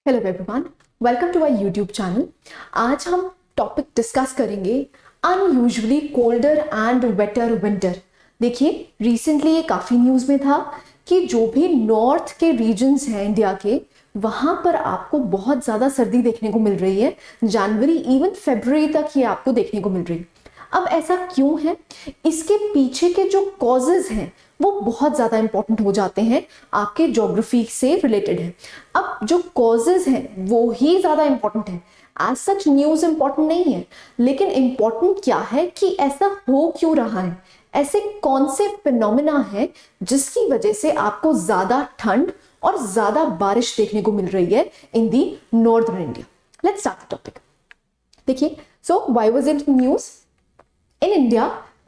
Hello everyone, welcome to our YouTube channel. आज हम topic discuss करेंगे unusually colder and wetter winter. देखिए, recently ये काफ़ी न्यूज़ में था कि जो भी नॉर्थ के रीजन्स हैं इंडिया के, वहाँ पर आपको बहुत ज़्यादा सर्दी देखने को मिल रही है। जनवरी इवन फरवरी तक ये आपको देखने को मिल रही है। अब ऐसा क्यों है? इसके पीछे के जो कॉजेज हैं वो बहुत ज़्यादा इंपॉर्टेंट हो जाते हैं, आपके ज्योग्राफी से रिलेटेड है। अब जो कॉजेज हैं वो ही ज़्यादा इंपॉर्टेंट है। एज सच न्यूज़ इंपॉर्टेंट नहीं है, लेकिन इंपॉर्टेंट क्या है कि ऐसा हो क्यों रहा है, ऐसे कौन से फिनोमिना है जिसकी वजह से आपको ज़्यादा ठंड और ज़्यादा बारिश देखने को मिल रही है in the northern India. Let's start the topic. देखिए, so why was it news? In India,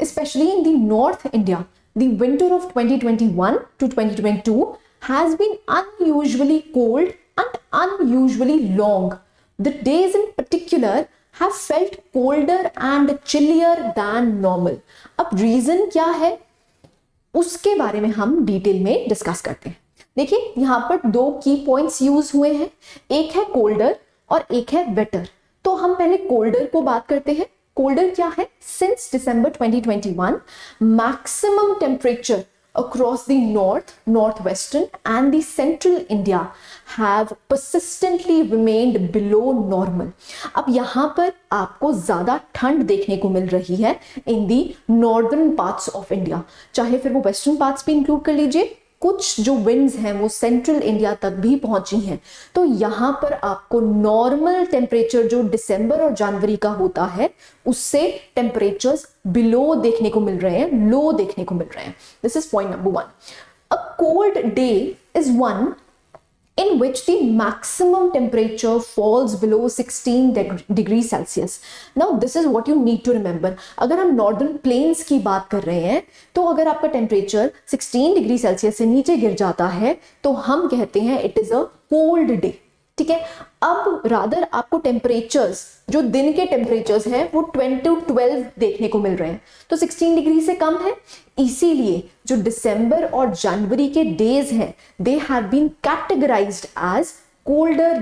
especially in the North India, the winter of 2021 to 2022 has been unusually cold and unusually long. The days in particular have felt colder and chillier than normal. अब reason क्या है उसके बारे में हम detail में discuss करते हैं। देखिए, यहाँ पर दो की पॉइंट्स यूज हुए हैं, एक है कोल्डर और एक है वेटर। तो हम पहले कोल्डर को बात करते हैं। कोल्डर क्या है? Since December 2021 maximum temperature across the north, northwestern and the central India have persistently remained below normal. अब यहाँ पर आपको ज़्यादा ठंड देखने को मिल रही है in the northern parts of India, चाहे फिर वो western parts भी इंक्लूड कर लीजिए। कुछ जो विंड्स हैं वो सेंट्रल इंडिया तक भी पहुंची हैं। तो यहाँ पर आपको नॉर्मल टेम्परेचर जो दिसंबर और जनवरी का होता है उससे टेम्परेचर्स बिलो देखने को मिल रहे हैं, लो देखने को मिल रहे हैं। This is point number one. A cold day is one in which the maximum temperature falls below 16 degrees Celsius. Now this is what you need to remember. अगर हम नॉर्दर्न प्लेन्स की बात कर रहे हैं तो अगर आपका टेम्परेचर 16 डिग्री सेल्सियस से नीचे गिर जाता है तो हम कहते हैं it is a cold day. ठीक है। अब रादर आपको टेम्परेचर्स जो दिन के टेम्परेचर्स हैं वो 10 to 12 देखने को मिल रहे हैं, तो 16 डिग्री से कम है। इसीलिए जो दिसंबर और जनवरी के डेज हैं they have been categorized as colder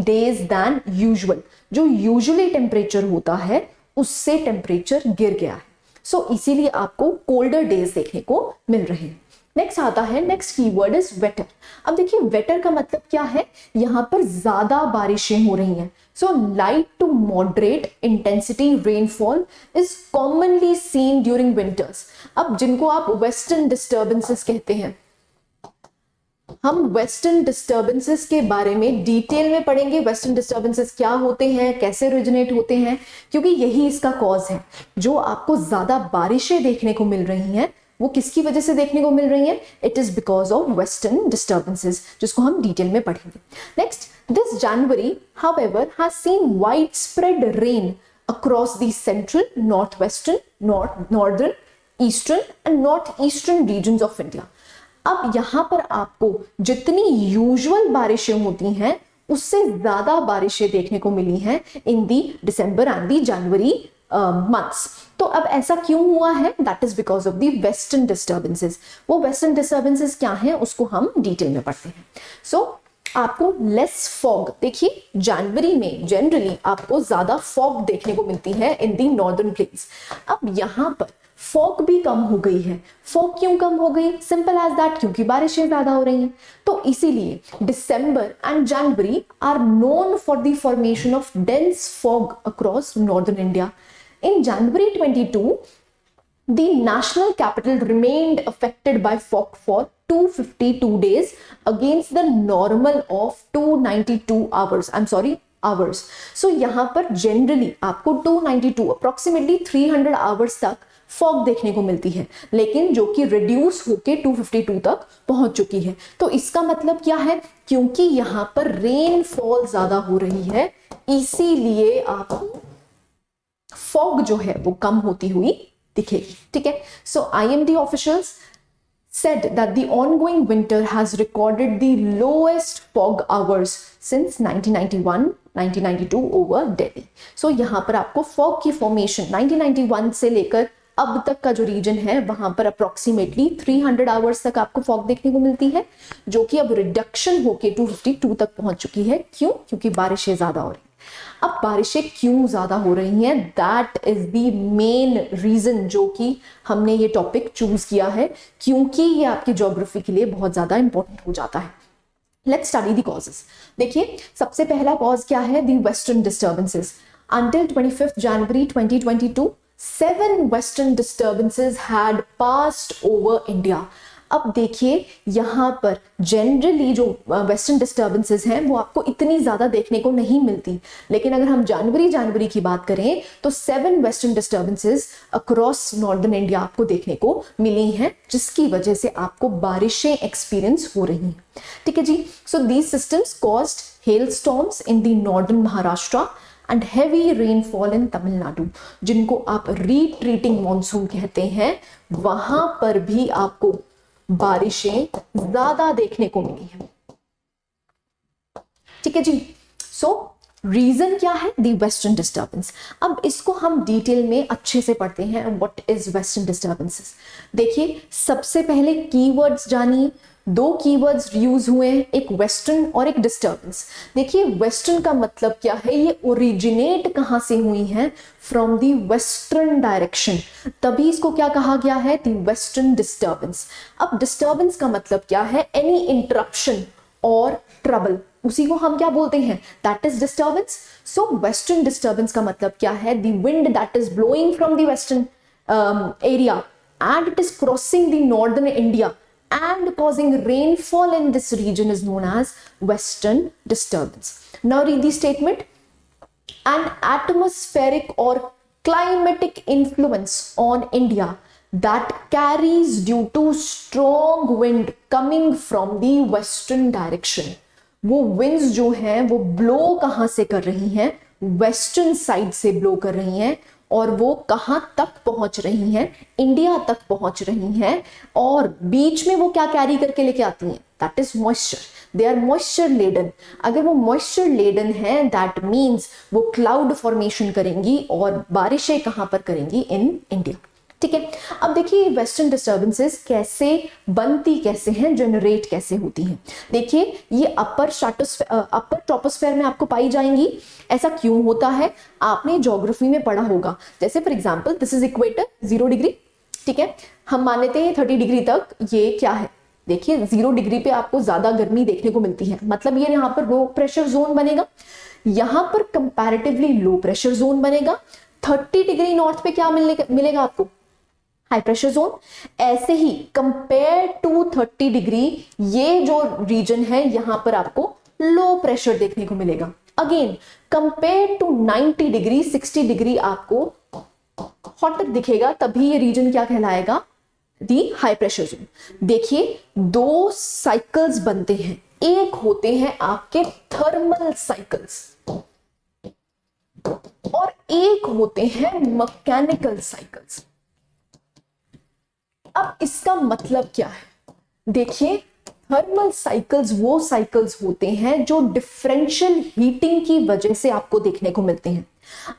days than usual. जो यूजुअली टेम्परेचर होता है उससे टेम्परेचर गिर गया है, सो इसीलिए आपको कोल्डर डेज देखने को मिल रहे हैं। नेक्स्ट आता है, नेक्स्ट कीवर्ड इज वेटर। अब देखिए, वेटर का मतलब क्या है? यहां पर ज्यादा बारिशें हो रही हैं। So light to moderate intensity rainfall is commonly seen during winters. अब जिनको आप वेस्टर्न डिस्टर्बेंसेस कहते हैं, हम वेस्टर्न डिस्टर्बेंसेस के बारे में डिटेल में पढ़ेंगे। वेस्टर्न डिस्टर्बेंसेस क्या होते हैं, कैसे ओरिजिनेट होते हैं, क्योंकि यही इसका कॉज है। जो आपको ज्यादा बारिशें देखने को मिल रही हैं वो किसकी वजह से देखने को मिल रही है? It is because of western disturbances, जिसको हम डिटेल में पढ़ेंगे। Next, this January however has seen wide spread rain across the central, north western, northern, eastern and north eastern regions of India. अब यहां पर आपको जितनी यूजुअल बारिशें होती हैं उससे ज्यादा बारिशें देखने को मिली हैं in the December and the January months. तो अब ऐसा क्यों हुआ है? That is because of the western disturbances. वो वेस्टर्न डिस्टर्बेंसेस क्या हैं उसको हम डिटेल में पढ़ते हैं। सो आपको लेस फॉग, देखिए जनवरी में जनरली आपको ज्यादा फॉग देखने को मिलती है इन दी नॉर्दर्न प्लेन्स। अब यहां पर फॉग भी कम हो गई है। फॉग क्यों कम हो गई? सिंपल एज दैट, क्योंकि बारिशें ज्यादा हो रही हैं। तो इसीलिए December and January are known for the formation of dense fog across northern India. In January 22, the national capital remained affected by fog for 252 days against the normal of 292 hours. I'm sorry, hours. So यहाँ पर generally आपको 292 approximately 300 hours तक fog देखने को मिलती है, लेकिन जो कि रिड्यूस होके 252 तक पहुंच चुकी है। तो इसका मतलब क्या है? क्योंकि यहाँ पर रेनफॉल ज्यादा हो रही है, इसीलिए आपको फॉग जो है वो कम होती हुई दिखेगी। ठीक है। सो IMD officials said that the ongoing winter has recorded the lowest fog hours since 1991-1992 over Delhi. So यहाँ पर आपको फॉग की फॉर्मेशन 1991 से लेकर अब तक का जो रीजन है वहां पर अप्रोक्सीमेटली 300 आवर्स तक आपको फॉग देखने को मिलती है, जो कि अब रिडक्शन होके 252 तक पहुंच चुकी है। क्यों? क्योंकि बारिशें ज्यादा हो रही हैं। अब बारिशें क्यों ज्यादा हो रही हैं, that is the main reason जो कि हमने ये टॉपिक चूज किया है, क्योंकि ये आपकी ज्योग्राफी के लिए बहुत ज्यादा इंपॉर्टेंट हो जाता है। Let's study the causes. देखिए, सबसे पहला कॉज क्या है? The western disturbances. Until 25th January 2022, 7 western disturbances had passed over India. अब देखिए यहाँ पर जनरली जो वेस्टर्न डिस्टर्बेंसेस हैं वो आपको इतनी ज्यादा देखने को नहीं मिलती, लेकिन अगर हम जनवरी की बात करें तो 7 western disturbances across northern India आपको देखने को मिली हैं, जिसकी वजह से आपको बारिशें एक्सपीरियंस हो रही हैं। ठीक है जी। So these systems caused hail storms in the northern Maharashtra and heavy rainfall in Tamil Nadu, जिनको आप रिट्रीटिंग मॉनसून कहते हैं, वहां पर भी आपको बारिशें ज्यादा देखने को मिली है। ठीक है जी। सो रीजन क्या है? The western disturbance. अब इसको हम डिटेल में अच्छे से पढ़ते हैं, व्हाट इज वेस्टर्न डिस्टर्बेंसेस। देखिए, सबसे पहले कीवर्ड्स जानिए। 2 कीवर्ड्स यूज हुए हैं, एक वेस्टर्न और एक डिस्टर्बेंस। देखिए, वेस्टर्न का मतलब क्या है? ये ओरिजिनेट कहां से हुई हैं? फ्रॉम दी वेस्टर्न डायरेक्शन, तभी इसको क्या कहा गया है? The western disturbance. अब डिस्टर्बेंस का मतलब क्या है? एनी इंटरप्शन और ट्रबल, उसी को हम क्या बोलते हैं? That is disturbance. So western disturbance का मतलब क्या है? The wind that is blowing from the western area and it is crossing the northern India and causing rainfall in this region is known as western disturbance. Now read the statement. An atmospheric or climatic influence on India that carries due to strong wind coming from the western direction. वो winds जो हैं वो blow कहां से कर रही हैं? Western side से ब्लो कर रही हैं, और वो कहां तक पहुंच रही हैं? इंडिया तक पहुंच रही हैं, और बीच में वो क्या कैरी करके लेके आती हैं? That is moisture. They are moisture laden. अगर वो मॉइस्चर लेडन है, दैट मीन्स वो क्लाउड फॉर्मेशन करेंगी और बारिशें कहां पर करेंगी? In India. ठीक है। अब देखिए वेस्टर्न डिस्टर्बेंसेस कैसे बनती, कैसे हैं, जनरेट कैसे होती हैं। देखिए, ये अपर ट्रोपोस्फेयर में आपको पाई जाएंगी। ऐसा क्यों होता है? आपने ज्योग्राफी में पढ़ा होगा। जैसे for example, this is equator 0 degree. ठीक है, हम मान लेते हैं 30 डिग्री तक ये क्या है? देखिए 0 डिग्री पे आपको ज्यादा गर्मी देखने को मिलती है, मतलब ये यहाँ पर लो प्रेशर जोन बनेगा, यहाँ पर कंपैरेटिवली लो प्रेशर जोन बनेगा। 30 डिग्री नॉर्थ पे क्या मिलेगा आपको? High pressure zone. ऐसे ही कंपेयर टू 30 डिग्री ये जो रीजन है यहां पर आपको लो प्रेशर देखने को मिलेगा। Again compare to 90 degree 60 degree आपको हॉटर दिखेगा, तभी ये रीजन क्या कहलाएगा? The high pressure zone. देखिए 2 साइकिल्स बनते हैं, एक होते हैं आपके थर्मल साइकिल्स और एक होते हैं मैकेनिकल साइकिल्स। अब इसका मतलब क्या है? देखिए, थर्मल साइकिल्स वो साइकिल्स होते हैं जो डिफरेंशियल हीटिंग की वजह से आपको देखने को मिलते हैं।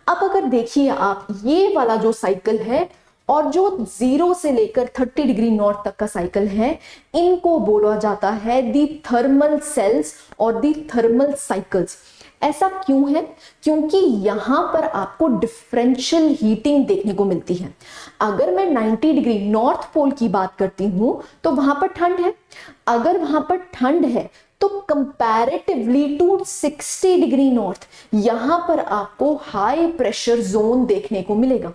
अब अगर देखिए आप, ये वाला जो साइकिल है और जो 0 से लेकर 30 डिग्री नॉर्थ तक का साइकिल है, इनको बोला जाता है दी थर्मल सेल्स और दी थर्मल साइकिल्स। ऐसा क्यों है? क्योंकि यहां पर आपको डिफरेंशियल हीटिंग देखने को मिलती है। अगर मैं 90 डिग्री नॉर्थ पोल की बात करती हूं तो वहां पर ठंड है। अगर वहां पर ठंड है तो कंपैरेटिवली टू 60 डिग्री नॉर्थ यहां पर आपको हाई प्रेशर जोन देखने को मिलेगा,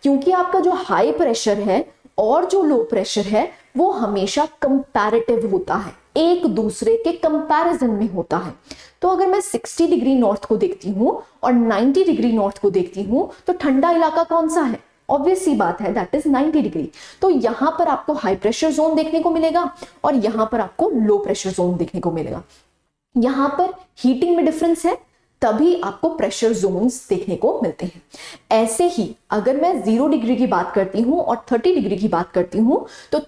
क्योंकि आपका जो हाई प्रेशर है और जो लो प्रेशर है वो हमेशा कंपैरेटिव होता है, एक दूसरे के कंपैरिजन में होता है। तो अगर मैं 60 डिग्री नॉर्थ को देखती हूं और 90 डिग्री नॉर्थ को देखती हूं तो ठंडा इलाका कौन सा है? ऑब्वियस सी बात है, दैट इज 90 डिग्री। तो यहां पर आपको हाई प्रेशर जोन देखने को मिलेगा और यहां पर आपको लो प्रेशर जोन देखने को मिलेगा। यहां पर हीटिंग में डिफरेंस है, तभी आपको प्रेशर जोन्स देखने को मिलते हैं। ऐसे ही अगर मैं 0 डिग्री की बात करती हूँ और 30 डिग्री की बात करती हूँ, तो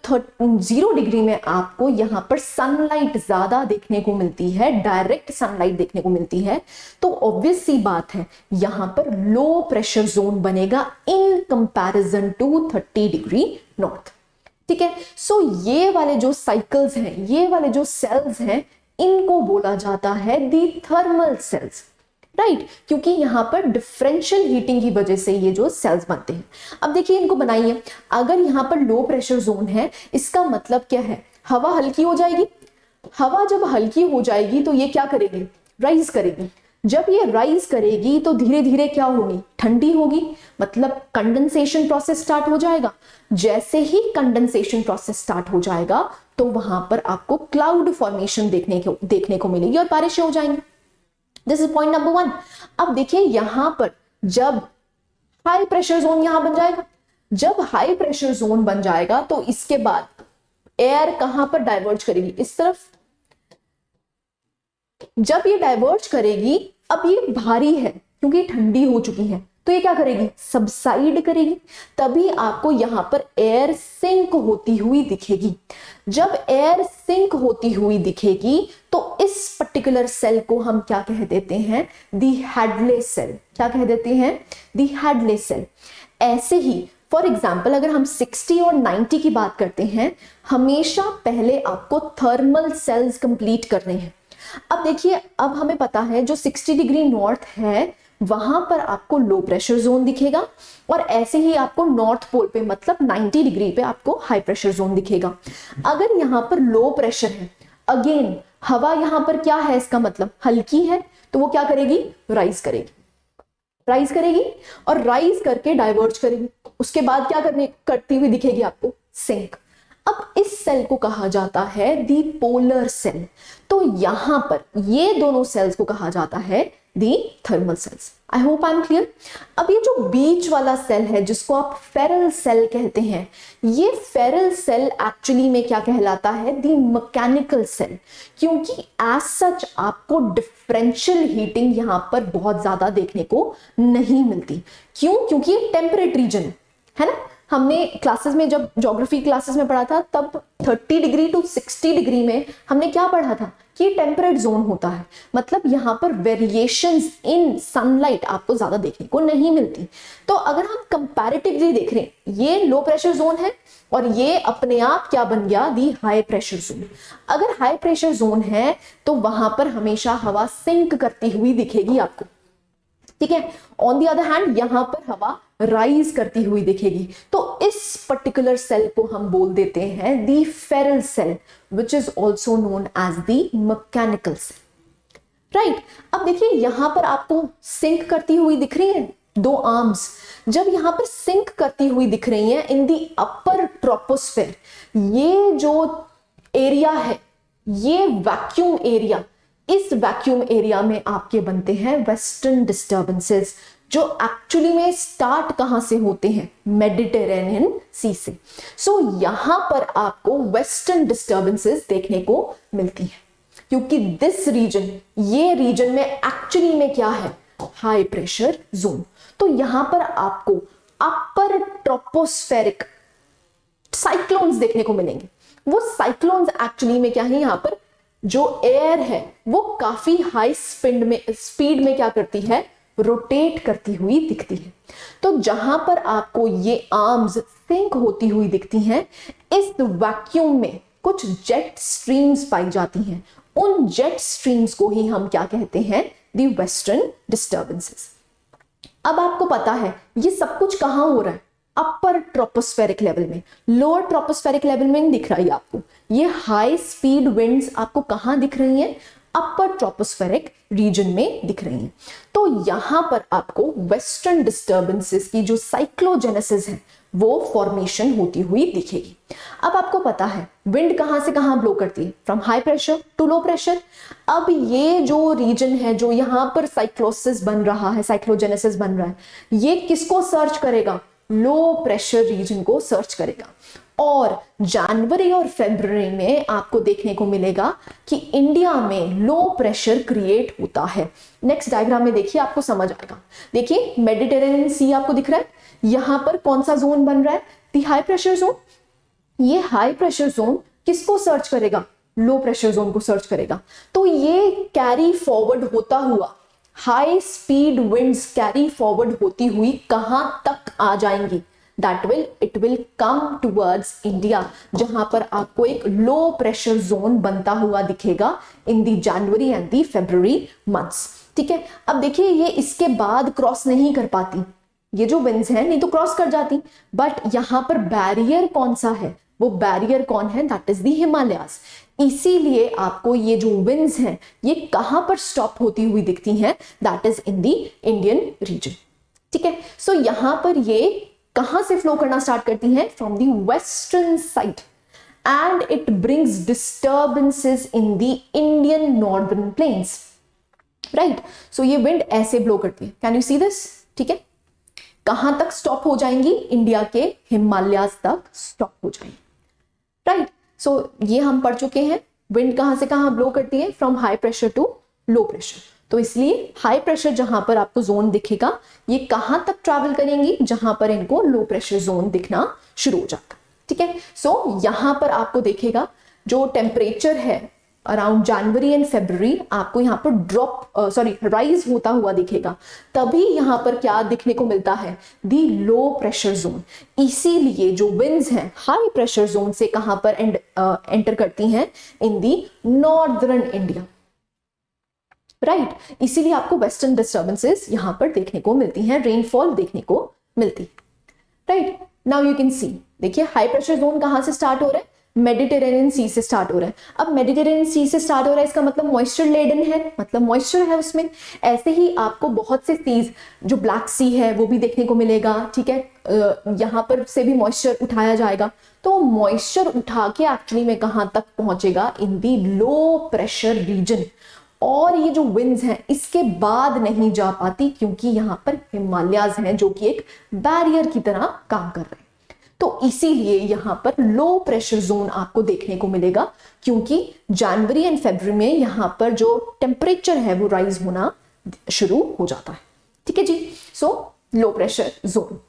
0 डिग्री में आपको यहाँ पर सनलाइट ज्यादा देखने को मिलती है, डायरेक्ट सनलाइट देखने को मिलती है, तो ऑब्वियस सी बात है यहाँ पर लो प्रेशर जोन बनेगा in comparison to 30 degree north. ठीक है, सो ये वाले जो साइकिल्स हैं, ये वाले जो सेल्स हैं, इनको बोला जाता है दी थर्मल सेल्स, राइट, क्योंकि यहां पर डिफरेंशियल हीटिंग की वजह से ये जो सेल्स बनते हैं। अब देखिए इनको बनाइए, अगर यहां पर लो प्रेशर जोन है, इसका मतलब क्या है, हवा हल्की हो जाएगी। हवा जब हल्की हो जाएगी तो ये क्या करेगी, राइज करेगी। जब ये राइज करेगी तो धीरे धीरे क्या होगी, ठंडी होगी, मतलब कंडेंसेशन प्रोसेस स्टार्ट हो जाएगा। जैसे ही कंडेंसेशन प्रोसेस स्टार्ट हो जाएगा तो वहां पर आपको क्लाउड फॉर्मेशन देखने को मिलेगी और बारिशें हो जाएंगी। This is point number 1। अब देखिए यहां पर जब हाई प्रेशर जोन यहां बन जाएगा, जब हाई प्रेशर जोन बन जाएगा तो इसके बाद एयर कहां पर डाइवर्ज करेगी, इस तरफ। जब ये डाइवर्ज करेगी, अब ये भारी है क्योंकि ठंडी हो चुकी है, तो ये क्या करेगी, सबसाइड करेगी, तभी आपको यहां पर एयर सिंक होती हुई दिखेगी। जब एयर सिंक होती हुई दिखेगी तो इस पर्टिकुलर सेल को हम क्या कह देते हैं, दी हैडले सेल। क्या कह देते हैं, दी हैडले सेल। ऐसे ही फॉर एग्जाम्पल अगर हम 60 और 90 की बात करते हैं, हमेशा पहले आपको थर्मल सेल्स कंप्लीट करने हैं। अब देखिए, अब हमें पता है जो 60 डिग्री नॉर्थ है वहां पर आपको लो प्रेशर जोन दिखेगा, और ऐसे ही आपको नॉर्थ पोल पे मतलब 90 डिग्री पे आपको हाई प्रेशर जोन दिखेगा। अगर यहां पर लो प्रेशर है, अगेन हवा यहां पर क्या है, इसका मतलब हल्की है, तो वो क्या करेगी, राइज करेगी, राइज करेगी और राइज करके डाइवर्ज करेगी। उसके बाद क्या करती हुई दिखेगी आपको, सिंक। अब इस सेल को कहा जाता है दी पोलर सेल। तो यहां पर ये दोनों सेल्स को कहा जाता है the thermal cells. I hope I am clear. अब ये जो बीच वाला सेल है जिसको आप फेरल सेल कहते हैं, ये फेरल सेल एक्चुअली में क्या कहलाता है, दी मैकेनिकल सेल, क्योंकि एज सच आपको डिफरेंशियल हीटिंग यहां पर बहुत ज्यादा देखने को नहीं मिलती। क्यों, क्योंकि ये टेम्परेट रीजन है ना। हमने क्लासेस में जब ज्योग्राफी क्लासेस में पढ़ा था तब 30 डिग्री टू 60 डिग्री में हमने क्या पढ़ा था कि टेम्परेट जोन होता है, मतलब यहां पर वेरिएशंस इन सनलाइट आपको ज्यादा देखने को नहीं मिलती। तो अगर हम कंपैरेटिवली देख रहे हैं, ये लो प्रेशर जोन है और ये अपने आप क्या बन गया, दी हाई प्रेशर जोन। अगर हाई प्रेशर जोन है तो वहां पर हमेशा हवा सिंक करती हुई दिखेगी आपको, ठीक है। ऑन दी अदर हैंड यहां पर हवा राइज करती हुई दिखेगी। तो इस पर्टिकुलर सेल को हम बोल देते हैं the Ferrel cell, which is also known as the mechanical cell, right. अब देखिए यहां पर आपको सिंक करती हुई दिख रही है दो आर्म्स। जब यहां पर सिंक करती हुई दिख रही है इन दी अपर ट्रोपोस्फेयर, ये जो एरिया है, ये वैक्यूम एरिया, इस वैक्यूम एरिया में आपके बनते हैं वेस्टर्न डिस्टर्बेंसेस, जो एक्चुअली में स्टार्ट कहां से होते हैं, मेडिटेरेनियन सी से। सो यहां पर आपको वेस्टर्न डिस्टर्बेंसेस देखने को मिलती हैं, क्योंकि दिस रीजन, ये रीजन में एक्चुअली में क्या है, हाई प्रेशर जोन। तो यहां पर आपको अपर ट्रोपोस्फेरिक साइक्लोन्स देखने को मिलेंगे। वो साइक्लोन्स एक्चुअली में क्या है, यहां पर जो एयर है वो काफी हाई स्पीड में क्या करती है, रोटेट करती हुई दिखती है। तो जहां पर आपको ये आर्म्स सिंक होती हुई दिखती हैं, इस वैक्यूम में कुछ जेट स्ट्रीम्स पाई जाती हैं। उन जेट स्ट्रीम्स को ही हम क्या कहते हैं, दी वेस्टर्न डिस्टर्बेंसेस। अब आपको पता है ये सब कुछ कहां हो रहा है, अपर ट्रोपोस्फेरिक लेवल में। लोअर ट्रोपोस्फेरिक लेवल में नहीं दिख रहा है आपको। ये हाई स्पीड विंड्स आपको कहां दिख रही हैं, अपर ट्रोपोस्फेरिक रीजन में दिख रही हैं। तो यहां पर आपको वेस्टर्न डिस्टर्बेंसेस की जो साइक्लोजेनेसिस है वो फॉर्मेशन होती हुई दिखेगी। अब आपको पता है विंड कहां से कहां ब्लो करती है, from high pressure to low pressure. अब ये जो रीजन है, जो यहां पर साइक्लोसिस बन रहा है, साइक्लोजेनेसिस बन रहा है, ये किसको सर्च करेगा, लो प्रेशर रीजन को सर्च करेगा। और जनवरी और फरवरी में आपको देखने को मिलेगा कि इंडिया में लो प्रेशर क्रिएट होता है। नेक्स्ट डायग्राम में देखिए, आपको समझ आएगा। देखिए मेडिटेरेनियन सी आपको दिख रहा है, यहां पर कौन सा जोन बन रहा है, दी हाई प्रेशर जोन। ये हाई प्रेशर जोन किसको सर्च करेगा, लो प्रेशर जोन को सर्च करेगा। तो ये कैरी फॉरवर्ड होता हुआ, high speed winds carry forward होती हुई कहां तक आ जाएंगी, it will come towards India, जहां पर आपको एक लो प्रेशर जोन बनता हुआ दिखेगा इन दी जनवरी एंड दी फरवरी मंथ्स। ठीक है, अब देखिए ये इसके बाद क्रॉस नहीं कर पाती, ये जो विंड्स हैं नहीं तो क्रॉस कर जाती, बट यहां पर बैरियर कौन सा है, वो बैरियर कौन है, दैट इज दी हिमालयाज। इसीलिए आपको ये जो विंड्स हैं ये कहां पर स्टॉप होती हुई दिखती हैं, that is in the Indian reason. ठीक है, सो यहां पर ये कहां से फ्लो करना स्टार्ट करती हैं, from the western side, and it brings disturbances in the Indian northern plains. Right, so ये विंड ऐसे ब्लो करती है, कैन यू सी दिस। ठीक है, कहां तक स्टॉप हो जाएंगी, इंडिया के हिमालयाज तक स्टॉप हो जाएंगी। राइट, सो ये हम पढ़ चुके हैं, विंड कहां से कहां ब्लो करती है, from high pressure to low pressure. तो इसलिए हाई प्रेशर जहां पर आपको जोन दिखेगा, ये कहां तक ट्रैवल करेंगी, जहां पर इनको लो प्रेशर जोन दिखना शुरू हो जाता। ठीक है, सो यहां पर आपको देखेगा जो टेम्परेचर है अराउंड जनवरी एंड फरवरी, आपको यहाँ पर राइज होता हुआ दिखेगा। तभी यहाँ पर क्या दिखने को मिलता है, दी लो प्रेशर जोन। इसीलिए जो विंड्स हैं हाई प्रेशर जोन से कहां पर एंटर करती हैं, in the northern India. Right, इसीलिए आपको वेस्टर्न डिस्टर्बेंसेस यहां पर देखने को मिलती हैं, रेनफॉल देखने को मिलती। Right, now you can see, देखिए हाई प्रेशर जोन कहां से स्टार्ट हो रहा है, मेडिटेरेनियन सी से स्टार्ट हो रहा है। अब मेडिटेरेनियन सी से स्टार्ट हो रहा है, इसका मतलब मॉइस्चर लेडन है, मतलब मॉइस्चर है उसमें। ऐसे ही आपको बहुत से सीज, जो ब्लैक सी है वो भी देखने को मिलेगा। ठीक है, यहां पर से भी मॉइस्चर उठाया जाएगा, तो मॉइस्चर उठा के एक्चुअली में कहां तक पहुंचेगा, इन दी लो प्रेशर रीजन। और ये जो विंड्स हैं इसके बाद नहीं जा पाती, क्योंकि यहां पर हिमालयाज हैं जो कि एक बैरियर की तरह काम कर रहे हैं। तो इसीलिए यहां पर लो प्रेशर जोन आपको देखने को मिलेगा, क्योंकि जनवरी एंड फरवरी में यहां पर जो टेम्परेचर है वो राइज होना शुरू हो जाता है। ठीक है जी, सो लो प्रेशर जोन।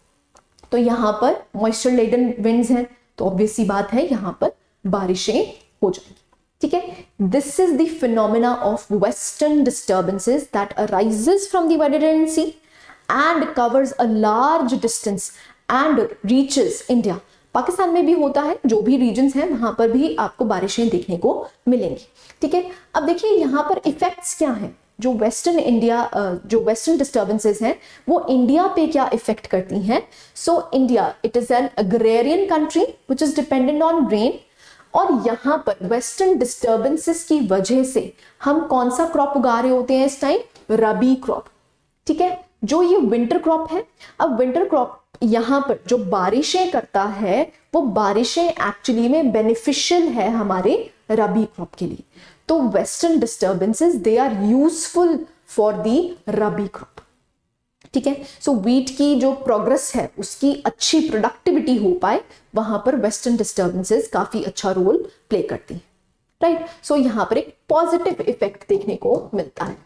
तो यहां पर मॉइस्चर लेडन विंड्स हैं, तो ऑब्वियस सी बात है यहां पर बारिशें हो जाएंगी। ठीक है, this is the phenomena of western disturbances that arises from the Mediterranean sea and covers a large distance and reaches India. Pakistan में भी होता है, जो भी रीजन्स हैं वहां पर भी आपको बारिशें देखने को मिलेंगी। ठीक है, अब देखिए यहां पर इफेक्ट्स क्या हैं, जो वेस्टर्न डिस्टर्बेंसेस हैं वो इंडिया पे क्या इफेक्ट करती हैं। So India, it is an agrarian country which is dependent on rain, और यहां पर वेस्टर्न डिस्टर्बेंसेस की वजह से हम कौन सा क्रॉप उगा रहे होते हैं इस टाइम, रबी क्रॉप। ठीक है, जो ये विंटर क्रॉप है, अब विंटर क्रॉप यहां पर जो बारिशें करता है, वो बारिशें एक्चुअली में बेनिफिशियल है हमारे रबी क्रॉप के लिए। तो western disturbances they are useful for the rabi crop. ठीक है, सो व्हीट की जो प्रोग्रेस है उसकी अच्छी प्रोडक्टिविटी हो पाए, वहां पर वेस्टर्न डिस्टर्बेंसेस काफी अच्छा रोल प्ले करती हैं। राइट, सो यहां पर एक पॉजिटिव इफेक्ट देखने को मिलता है।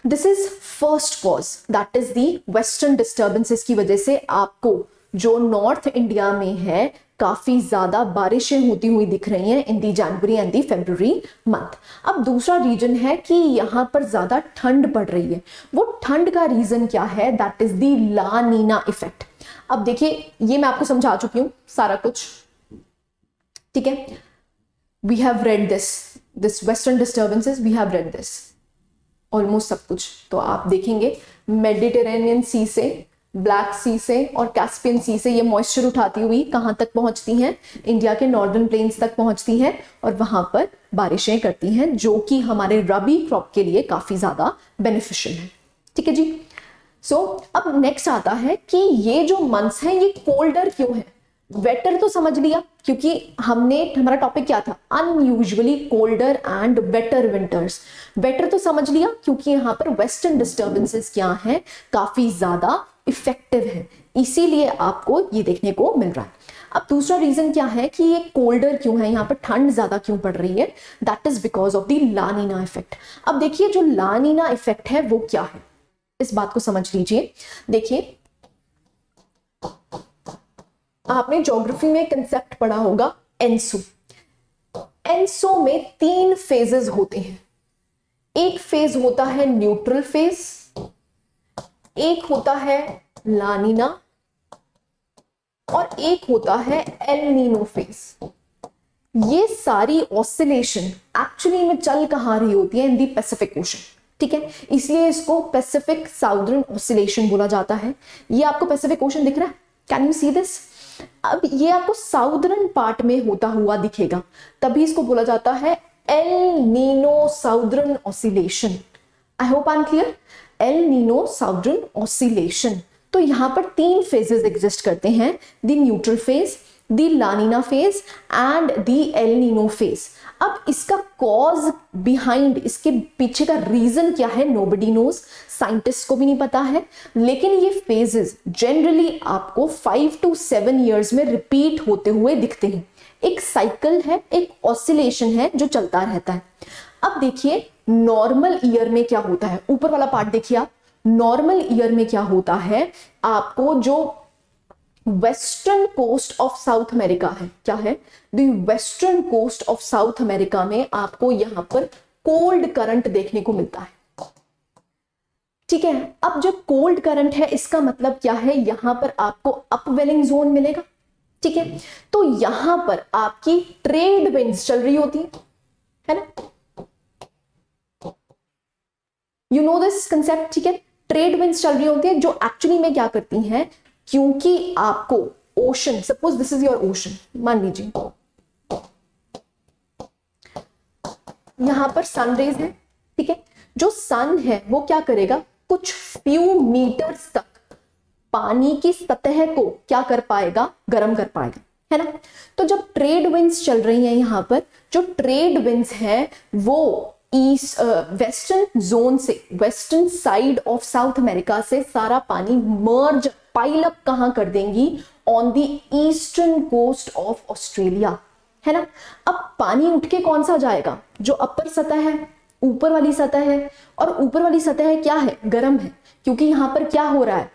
This is first cause, that is the western disturbances की वजह से आपको जो नॉर्थ इंडिया में है काफी ज्यादा बारिशें होती हुई दिख रही हैं in the January and the February month. अब दूसरा रीजन है कि यहां पर ज्यादा ठंड पड़ रही है। वो ठंड का रीजन क्या है, that is the La Nina effect. अब देखिए ये मैं आपको समझा चुकी हूं सारा कुछ। ठीक है, we have read this western disturbances, we have read this almost सब कुछ। तो आप देखेंगे मेडिटेरेनियन सी से, ब्लैक सी से और कैस्पियन सी से ये मॉइस्चर उठाती हुई कहां तक पहुंचती हैं, इंडिया के नॉर्दर्न प्लेन्स तक पहुंचती हैं और वहां पर बारिशें करती हैं, जो कि हमारे रबी क्रॉप के लिए काफी ज्यादा बेनिफिशियल है। ठीक है जी, सो अब नेक्स्ट आता है कि ये जो मंथ्स हैं ये कोल्डर क्यों है। वेटर तो समझ लिया, क्योंकि हमारा टॉपिक क्या था, unusually colder and waiter winters. Waiter तो समझ लिया क्योंकि यहाँ पर वेस्टर्न डिस्टर्बेंसेस क्या हैं, काफी ज्यादा इफेक्टिव है, इसीलिए आपको ये देखने को मिल रहा है। अब दूसरा रीजन क्या है कि ये कोल्डर क्यों है, यहाँ पर ठंड ज्यादा क्यों पड़ रही है, that is because of the La Nina effect. अब देखिए जो ला नीना इफेक्ट है वो क्या है, इस बात को समझ लीजिए। देखिए आपने ज्योग्राफी में कंसेप्ट पढ़ा होगा एनसो। एनसो में 3 फेजेस होते हैं। एक फेज होता है न्यूट्रल फेज, एक होता है ला नीना और एक होता है एल नीनो फेज। ये सारी ऑसिलेशन एक्चुअली में चल कहां रही होती है, इन दी पैसिफिक ओशन, ठीक है, इसलिए इसको पैसिफिक साउदर्न ऑसिलेशन बोला जाता है। ये आपको पैसिफिक ओशन दिख रहा है, कैन यू सी दिस? अब ये आपको साउदर्न पार्ट में होता हुआ दिखेगा, तभी इसको बोला जाता है El Nino southern oscillation. I hope I am clear. El Nino southern oscillation. तो यहां पर 3 फेजेस एग्जिस्ट करते हैं, the neutral phase, the La Nina phase and the El Nino phase. अब इसका कॉज बिहाइंड, इसके पीछे का रीजन क्या है, नोबडी नोज, साइंटिस्ट को भी नहीं पता है, लेकिन ये फेजेस जनरली आपको 5 to 7 ईयर्स में रिपीट होते हुए दिखते हैं। एक साइकिल है, एक ऑसिलेशन है जो चलता रहता है। अब देखिए नॉर्मल ईयर में क्या होता है, ऊपर वाला पार्ट देखिए आप, नॉर्मल ईयर में क्या होता है, आपको जो western coast of South America है, क्या है, the western coast of South America में आपको यहां पर कोल्ड करंट देखने को मिलता है, ठीक है। अब जब कोल्ड करंट है इसका मतलब क्या है, यहां पर आपको अपवेलिंग जोन मिलेगा, ठीक है। तो यहां पर आपकी ट्रेड विंड्स चल रही होती है ना, यू नो दिस कंसेप्ट, ठीक है। ट्रेड विंड्स चल रही होती है जो एक्चुअली में क्या करती हैं, क्योंकि आपको ocean, suppose this is your ocean, मान लीजिए यहां पर सन रेज है, ठीक है। जो सन है वो क्या करेगा, कुछ फ्यू मीटर्स तक पानी की सतह को क्या कर पाएगा, गर्म कर पाएगा, है ना। तो जब ट्रेड विंड्स चल रही हैं यहां पर, जो ट्रेड विंड्स हैं वो ईस्ट वेस्टर्न जोन से, western side of South America से सारा पानी मर्ज पाइल अप कहां कर देंगी, on the eastern coast of Australia, है ना। अब पानी उठ के कौन सा जाएगा, जो अपर सतह है, ऊपर वाली सतह है, और ऊपर वाली सतह क्या है, गर्म है, क्योंकि यहां पर क्या हो रहा है,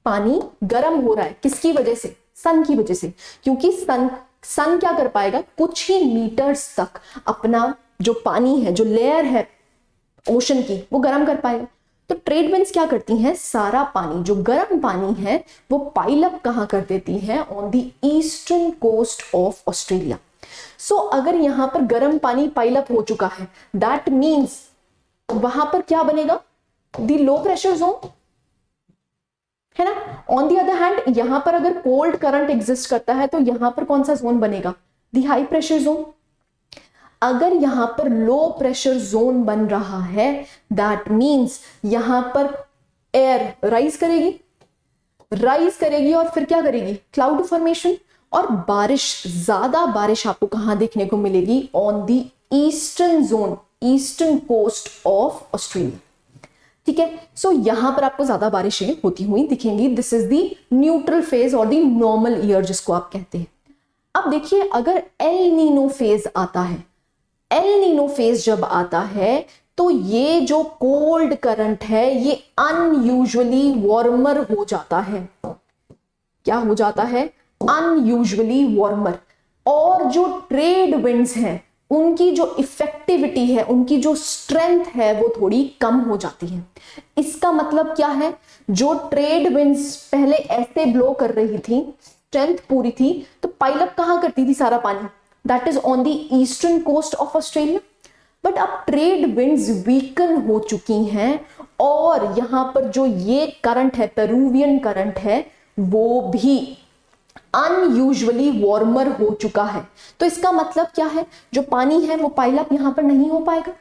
पानी गर्म हो रहा है, किसकी वजह से, सन की वजह से, क्योंकि सन क्या कर पाएगा, कुछ ही मीटर्स तक अपना जो पानी है, जो लेयर है ओशन की, वो गर्म कर पाएगा। तो ट्रेड विंड्स क्या करती हैं, सारा पानी जो गर्म पानी है वो पाइल अप कहां कर देती है, on the eastern coast of Australia. So अगर यहां पर गर्म पानी पाइल अप हो चुका है, दैट मींस वहां पर क्या बनेगा, द लो प्रेशर जोन, है ना। ऑन द अदर हैंड यहां पर अगर कोल्ड करंट एग्जिस्ट करता है तो यहां पर कौन सा जोन बनेगा, द हाई प्रेशर जोन। अगर यहां पर लो प्रेशर जोन बन रहा है, दैट मींस यहां पर एयर राइज करेगी और फिर क्या करेगी, क्लाउड फॉर्मेशन, और बारिश, ज्यादा बारिश आपको कहां देखने को मिलेगी, on the eastern zone, eastern coast of Australia, ठीक है। सो यहां पर आपको ज्यादा बारिशें होती हुई दिखेंगी। This is the neutral phase और द नॉर्मल ईयर जिसको आप कहते हैं। अब देखिए अगर एल नीनो फेज आता है, एल नीनो फेज जब आता है तो ये जो कोल्ड करंट है ये अनयूजुअली वार्मर हो जाता है, क्या हो जाता है, अनयूजुअली वार्मर, और जो ट्रेड विंड्स हैं उनकी जो इफेक्टिविटी है, उनकी जो स्ट्रेंथ है वो थोड़ी कम हो जाती है। इसका मतलब क्या है, जो ट्रेड विंड्स पहले ऐसे ब्लो कर रही थी, स्ट्रेंथ पूरी थी, तो पाइल अप कहां करती थी सारा पानी, that is on the eastern coast of Australia. But अब ट्रेड विंड्स वीकन हो चुकी हैं और यहां पर जो ये करंट है, पेरूवियन करंट है, वो भी अनयूजुअली वार्मर हो चुका है। तो इसका मतलब क्या है, जो पानी है वो पाइल अप यहां पर नहीं हो पाएगा।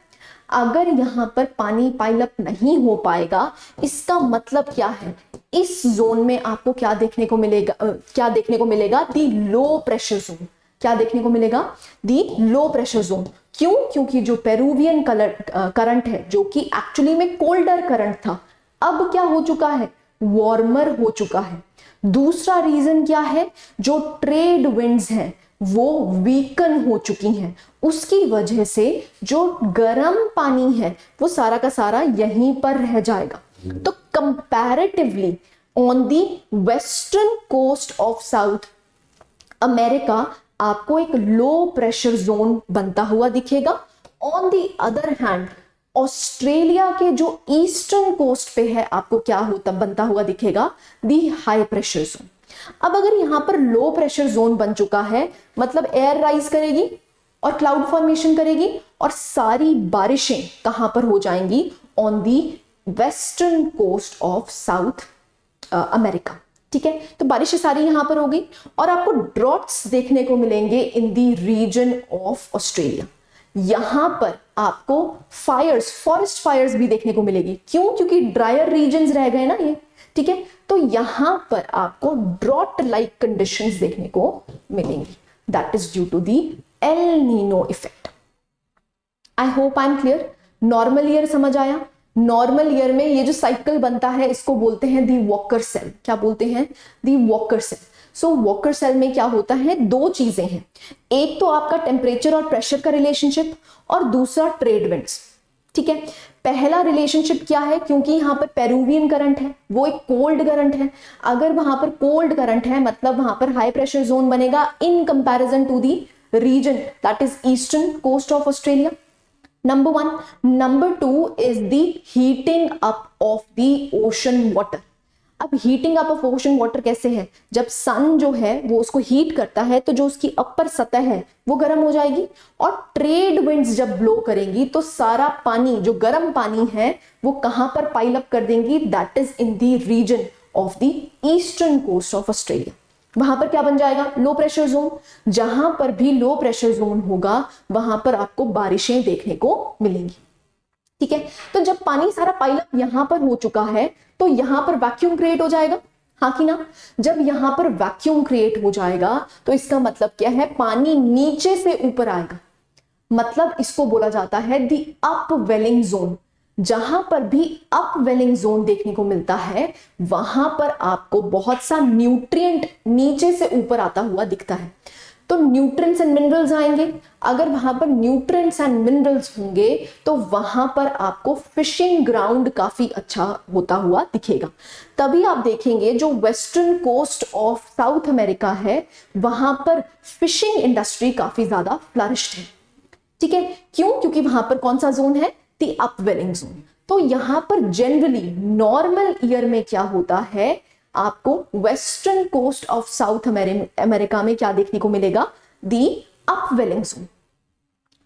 अगर यहां पर पानी पाइल अप नहीं हो पाएगा, इसका मतलब क्या है, इस जोन में आपको क्या देखने को मिलेगा, दी लो प्रेशर जोन। क्या देखने को मिलेगा, दी लो प्रेशर जोन। क्यों, क्योंकि जो पेरूवियन करंट है, जो कि एक्चुअली में कोल्डर करंट था, अब क्या हो चुका है, वार्मर हो चुका है। दूसरा रीजन क्या है, जो ट्रेड विंड्स हैं वो वीकन हो चुकी हैं, उसकी वजह से जो गर्म पानी है वो सारा का सारा यहीं पर रह जाएगा। तो comparatively on the western coast of South America आपको एक लो प्रेशर जोन बनता हुआ दिखेगा। On the other hand Australia के जो ईस्टर्न कोस्ट पे है आपको क्या होता बनता हुआ दिखेगा, दी हाई प्रेशर जोन। अब अगर यहां पर लो प्रेशर जोन बन चुका है मतलब एयर राइज करेगी और क्लाउड फॉर्मेशन करेगी और सारी बारिशें कहां पर हो जाएंगी, on the western coast of South America. ठीक है, तो बारिशें सारी यहां पर होगी और आपको ड्रॉट्स देखने को मिलेंगे इन दी रीजन ऑफ ऑस्ट्रेलिया। यहां पर आपको फायर्स, फॉरेस्ट फायर्स भी देखने को मिलेगी। क्यों? क्योंकि ड्रायर रीजन्स रह गए ना ये। ठीक है, तो यहां पर आपको ड्रॉट लाइक कंडीशंस देखने को मिलेंगी। That is due to the El Nino effect. I hope I am clear. Normal year समझ आया। नॉर्मल ईयर में ये जो साइकिल बनता है इसको बोलते हैं दी वॉकर सेल। क्या बोलते हैं? दी वॉकर सेल। सो वॉकर सेल में क्या होता है, दो चीजें हैं, एक तो आपका टेम्परेचर और प्रेशर का रिलेशनशिप और दूसरा ट्रेड विंड्स। ठीक है, पहला रिलेशनशिप क्या है, क्योंकि यहां पर पेरुवियन करंट है, वो एक कोल्ड करंट है। अगर वहां पर कोल्ड करंट है मतलब वहां पर हाई प्रेशर जोन बनेगा in comparison to the region that is eastern coast of Australia. Number one. Number two is the heating up of the ocean water. अब heating up of ocean water कैसे है, जब सन जो है वो उसको heat करता है तो जो उसकी अपर सतह है वो गर्म हो जाएगी और ट्रेड विंड्स जब ब्लो करेंगी तो सारा पानी, जो गर्म पानी है वो कहां पर पाइल अप कर देंगी, that is in the region of the eastern coast of Australia. वहां पर क्या बन जाएगा, लो प्रेशर जोन। जहां पर भी लो प्रेशर जोन होगा वहां पर आपको बारिशें देखने को मिलेंगी। ठीक है, तो जब पानी सारा पाइलअप यहां पर हो चुका है तो यहां पर वैक्यूम क्रिएट हो जाएगा, हाँ कि ना। जब यहां पर वैक्यूम क्रिएट हो जाएगा तो इसका मतलब क्या है, पानी नीचे से ऊपर आएगा, मतलब इसको बोला जाता है दी अपवेलिंग जोन। जहां पर भी अपवेलिंग जोन देखने को मिलता है वहां पर आपको बहुत सा न्यूट्रिएंट नीचे से ऊपर आता हुआ दिखता है। तो न्यूट्रिएंट्स एंड मिनरल्स आएंगे। अगर वहां पर न्यूट्रिएंट्स एंड मिनरल्स होंगे तो वहां पर आपको फिशिंग ग्राउंड काफी अच्छा होता हुआ दिखेगा। तभी आप देखेंगे जो western coast of South America है वहां पर फिशिंग इंडस्ट्री काफी ज्यादा फ्लरिश्ड है। ठीक है, क्यों? क्योंकि वहां पर कौन सा जोन है, दी अपवेलिंग जोन। तो यहां पर जनरली नॉर्मल ईयर में क्या होता है, आपको western coast of South America में क्या देखने को मिलेगा, दी अपवेलिंग जोन।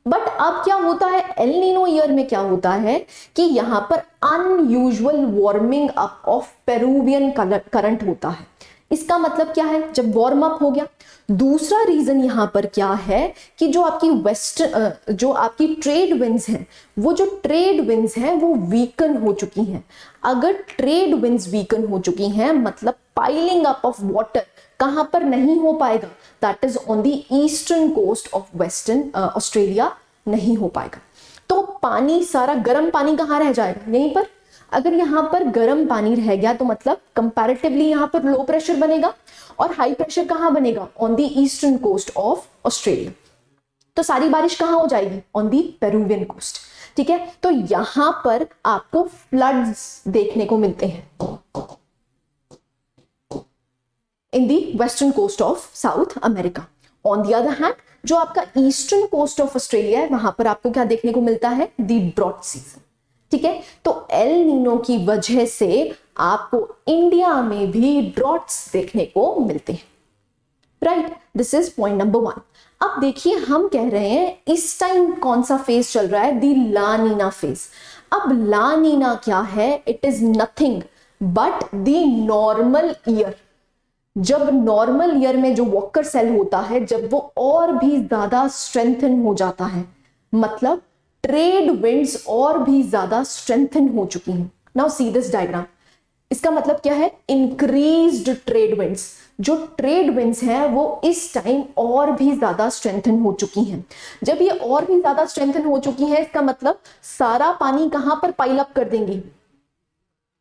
बट अब क्या होता है, एल नीनो ईयर में क्या होता है कि यहां पर unusual warming up of Peruvian current होता है। इसका मतलब क्या है, जब वार्म अप हो गया। दूसरा रीजन यहां पर क्या है कि जो आपकी ट्रेड विंड्स हैं, वो जो ट्रेड विंड्स हैं वो वीकन हो चुकी हैं। अगर ट्रेड विंड्स वीकन हो चुकी हैं मतलब पाइलिंग अप ऑफ वाटर कहां पर नहीं हो पाएगा, that is on the eastern coast of western Australia नहीं हो पाएगा। तो पानी, सारा गर्म पानी कहां रह जाएगा, यहीं पर। अगर यहां पर गर्म पानी रह गया तो मतलब कंपैरेटिवली यहां पर लो प्रेशर बनेगा और हाई प्रेशर कहां बनेगा, on the eastern coast of Australia. तो सारी बारिश कहां हो जाएगी, ऑन द पेरुवियन कोस्ट। ठीक है, तो यहां पर आपको फ्लड्स देखने को मिलते हैं in the western coast of South America. On the other hand जो आपका ईस्टर्न कोस्ट ऑफ ऑस्ट्रेलिया है वहां पर आपको क्या देखने को मिलता है, दी ड्रॉट सीजन। ठीक है, तो एल नीनो की वजह से आपको इंडिया में भी ड्रॉट्स देखने को मिलते हैं। Right, this is point number one. अब देखिए हम कह रहे हैं इस टाइम कौन सा फेज चल रहा है, दी ला नीना फेज। अब ला नीना क्या है, it is nothing but the normal year. जब नॉर्मल ईयर में जो वॉकर सेल होता है जब वो और भी ज्यादा स्ट्रेंथन हो जाता है, मतलब ट्रेड विंड्स और भी ज्यादा स्ट्रेंथन हो चुकी हैं। Now see this diagram. इसका मतलब क्या है, इंक्रीज्ड ट्रेड विंड्स। जो ट्रेड विंड्स हैं वो इस टाइम और भी ज्यादा स्ट्रेंथन हो चुकी हैं। जब ये और भी ज्यादा स्ट्रेंथन हो चुकी हैं इसका मतलब सारा पानी कहां पर पाइल अप कर देंगी,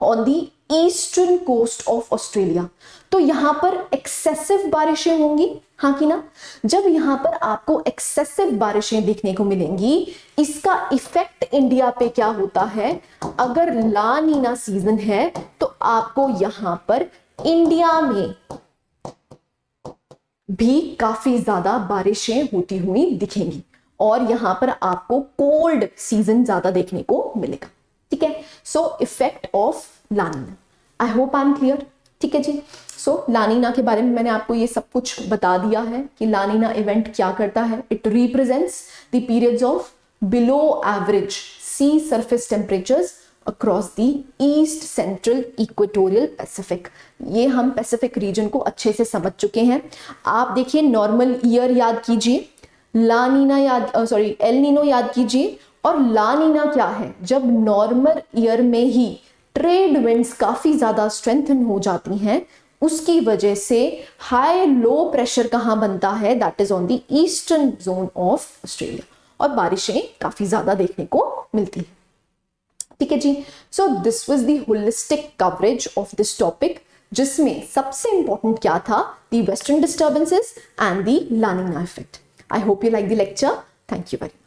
on the eastern coast of Australia. तो यहां पर एक्सेसिव बारिशें होंगी, हाँ कि ना। जब यहां पर आपको एक्सेसिव बारिशें देखने को मिलेंगी, इसका इफेक्ट इंडिया पे क्या होता है, अगर ला नीना सीजन है तो आपको यहां पर इंडिया में भी काफी ज्यादा बारिशें होती हुई दिखेंगी और यहां पर आपको कोल्ड सीजन ज्यादा देखने को मिलेगा। ठीक है, so effect of La Nina, I hope I am clear. ठीक है जी। सो ला नीना के बारे में मैंने आपको ये सब कुछ बता दिया है कि ला नीना इवेंट क्या करता है। It represents the periods of below average sea surface temperatures across the east central equatorial Pacific. ये हम पैसिफिक रीजन को अच्छे से समझ चुके हैं। आप देखिए नॉर्मल ईयर याद कीजिए, ला नीना एल नीनो याद कीजिए, और ला नीना क्या है, जब नॉर्मल ईयर में ही ट्रेड विंड्स काफी ज्यादा स्ट्रेंथन हो जाती हैं, उसकी वजह से हाई लो प्रेशर कहां बनता है, that is on the eastern zone of Australia, और बारिशें काफी ज्यादा देखने को मिलती है। ठीक है जी। So this was the holistic coverage of this topic, जिसमें सबसे इंपॉर्टेंट क्या था, the western disturbances and the La Nina effect. I hope you like the lecture. Thank you very much.